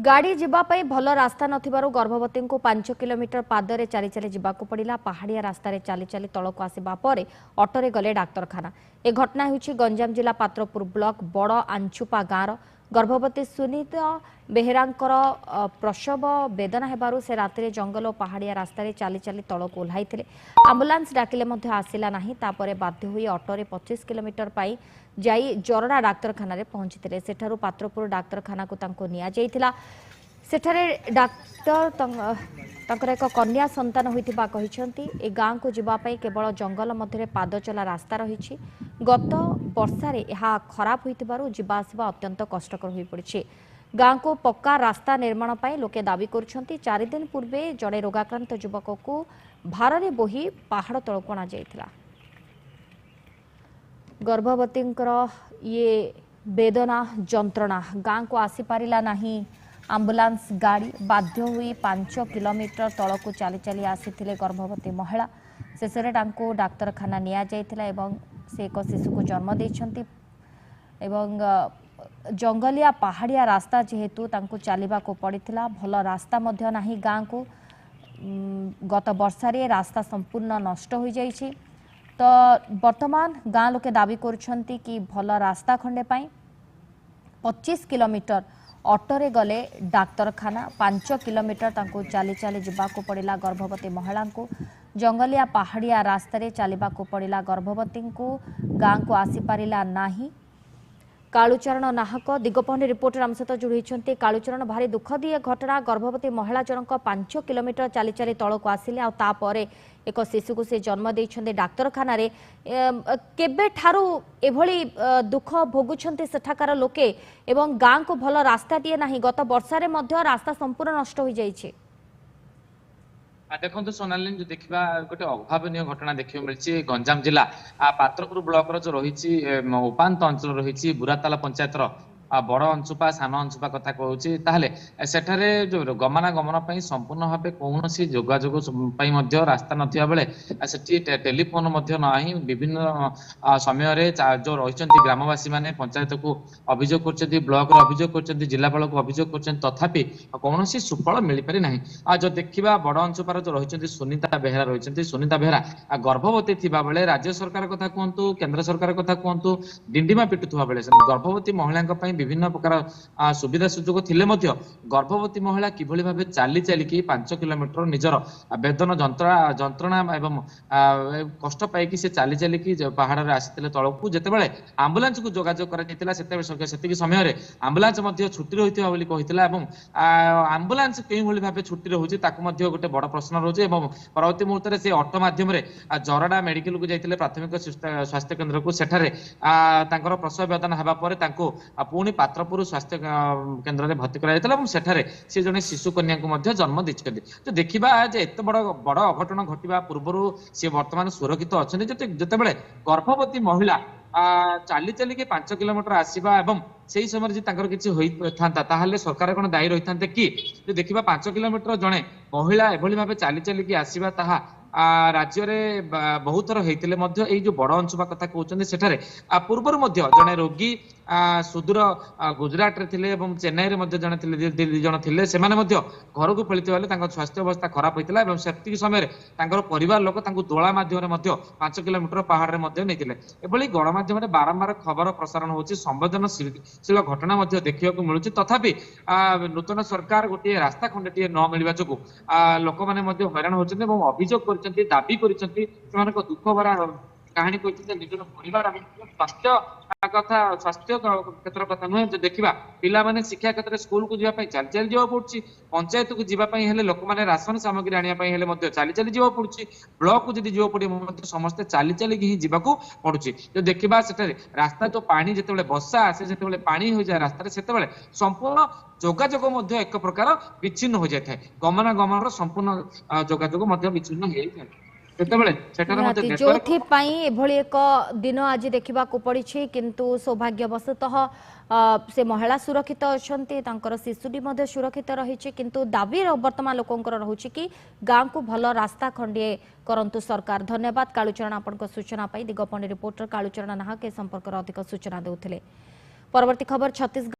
गाड़ी जीवाई भल रास्ता नथिबारु गर्भवती को 5 किलोमीटर पादरे चली चली जावाक पड़ा। पहाड़िया रास्तार चली चली तलक आसवा पर अटोरे गले डाक्तरखाना। ए घटना होउछि गंजाम जिला पात्रपुर ब्लॉक बड़ आंचुपा गाँवर। गर्भवती सुनीता बेहेरांकर प्रसव वेदना हेबारु से रातिरे जंगल और पहाड़िया रास्तार चली चली तलक ओह्लाइथिले। आंबुलांस डाकिले मध्य आसिला नाही। तापरे बाध्य होई अटोरे 25 किलोमीटर पाई जाई जोरडा डाक्तरखाना रे पहुंचीथिले। सेठारु पात्रपुर डाक्तरखाना को तांको निया जाइथिला। सेठारे डाक्तर तंकर एक कन्या संतान होइथिबा कहिसंती। ए गाँ को जीवाई केवल जंगल मध्य पाद चला रास्ता रही। गत वर्षा रे यह खराब होइथिबारु जीवा आसिबा अत्यंत कष्टकर होई पड़िछि। गाँ को पक्का रास्ता निर्माण पाई लोके दाबी करुछंती। 4 दिन पूर्वे जड़े रोगाक्रांत युवक को भारे बोही पहाड़ तलक अणा जाइथिला। गर्भवती ये वेदना जंत्रणा गाँ को आसी पारिला नहीं। आंबुलांस गाड़ी बाध्य हुई 5 किलोमीटर तल को चली चली आसी गर्भवती महिला। शेष में डाक्तरखाना निया जाइथिला एवं से एक शिशु को जन्म देइछंती। एवं जंगलिया पहाड़िया रास्ता जेहेतु तांको चलवा को पड़िथिला। भल रास्ता मध्य नाही गाँ को। गत वर्षा रे रास्ता संपूर्ण नष्ट हो जाइछि। तो वर्तमान गाँ लोके दाबी करुछंती कि भल रास्ता खंडे पाई 25 किलोमीटर ऑटोरे गले डाक्तरखाना। 5 किलोमीटर तांको चली चली जावाको पड़िला गर्भवती महिला को। जंगलिया पहाड़िया रास्तार चलवाको पड़िला गर्भवती को। गाँ को आसी पारिला नाही। कालुचरण नाहक दिगपहंडी रिपोर्टर आम सहित जोड़ी। कालुचरण भारी दुख दिए घटना। गर्भवती महिला जनक 5 किलोमीटर चली चली तलक आसिले आउे एक शिशु को से जन्म देइछन्ते डाक्तरखाना रे। केबे ठारू एभली दुख भोगुछन्ते सेठाकार लोके एवं गाँ को भल रास्ताटीए नाही। गत वर्षा रे मध्य रास्ता संपूर्ण नष्ट हो जाइछे। देखो सोनाली जो देखा गोटे अभावन घटना देखा मिली गंजाम जिला पात्रपुर ब्लॉक जो रही उपात अंचल रही बुराताला पंचायतर बड़ अंचुपा सान अंचुपा कथा कहूँ सेठारे जो गमनागमन संपूर्ण भाव कौन जोगाजोग रास्ता नथिबा बेले सेठी टेलीफोन ना विभिन्न समय जो रही ग्रामवासी माने पंचायत को अभियोग कर ब्लॉक अभियोग कर जिलापाल को अभियोग कर तथापि कौन सुफल मिल पारि ना। जो देखा बड़ अंचुपार जो रही सुनीता बेहेरा रही सुनीता बेहेरा गर्भवती थिबा बेले राज्य सरकार कथा कहतु केंद्र सरकार कथा कहतु डिंडिमा पिटुवा बेले गर्भवती महिला विभिन्न प्रकार सुविधा सुजोग थिले मध्य गर्भवती महिला किभली भाबे चाली चालिकी 5 किलोमीटर निजर वेदन जंत्रणा एवं कष्ट पाई से चाली चालिकी पहाड़ रे आसीथिले तळकू जेतेबेले आंबुलांस को जोगाजोग करा सेतिक समय आंबुलांस मध्य छुट्टी रहिथिबा बोली कहिथिला एवं आंबुलांस केई भली भाबे छुट्टी रहउची ताकू मध्य गोटे बड़ प्रश्न रहउची एवं परवर्ती मुहूर्त रे से ऑटो माध्यम रे जरडा मेडिकल को जाइथिले प्राथमिक स्वास्थ्य केंद्र को सेठारे तांकर प्रसव वेदना हेबा परे तांको पुणी पात्रपुर स्वास्थ्य केन्द्र में भर्ती कर से जड़े शिशु कन्या को जन्म देते। तो देखा एत बड़ बड़ अघटन घटवा पूर्व सी वर्तमान सुरक्षित अच्छा जितेबाला गर्भवती महिला चाली चाली के 5 किलोमीटर आसवा एवं से समय किसी होता सरकार कौन दायी रही था कि देखा 5 किलोमीटर जड़े महिला एभली भाव चाली चाली आसवा ताहा राज्य में बहुत थर होते जो बड़ अंचुपा कथा कहते सेठारे पूर्व जड़े रोगी सुदूर गुजरात रे थिले एवं चेन्नई रे जड़े दिल्ली जन थिले से घर को फेलते बेले स्वास्थ्य अवस्था खराब होता है। से समय परिवार लोक दोला मध्यम 5 किलोमीटर पहाड़ में नहीं गणमाध्यम बारंबार खबर प्रसारण होची संवेदनशील घटना देखा मिलूँ। तथापि नूतन सरकार गोटे रास्ता खंडे न मिलवा जो लोक मैंने हैरान होती अभियोग दाबी कर दुख भरा कहानी कहते निजर परिवार स्वास्थ्य कथा स्वास्थ्य क्षेत्र कथा नुहे जो देखा पिला माने शिक्षा क्षेत्र स्कूल को जावाई चली चली जावा पड़ुछि पंचायत को जावाई लोक मैंने राशन सामग्री आने चली चली जावा पड़ुछि ब्लॉक को जब जावा पड़े समस्ते चली चली ही जावाक पड़ुछि। जो देखा से रास्ता जो पानी जिते बर्षा आसे जिते पानी हो जाए रास्ता से संपूर्ण जोगाजोग एक प्रकार विच्छिन्न हो जाए गमनागमन संपूर्ण जोगाजोग विच्छिन्न हो जाए। जो एक दिन आज देखा पड़ी किंतु सौभाग्यवशतः से महिला सुरक्षित अच्छा शिशुटी सुरक्षित रही किंतु दाबी वर्तमान लोकंर रही कि गाँव को भल रास्ता खंडे करंतु सरकार। धन्यवाद कालुचरण आपण सूचना दिगपहंडी रिपोर्टर कालुचरण नाहक ए संपर्क अधिक सूचना देउथिले। परवर्ती खबर छत्तीसगढ़।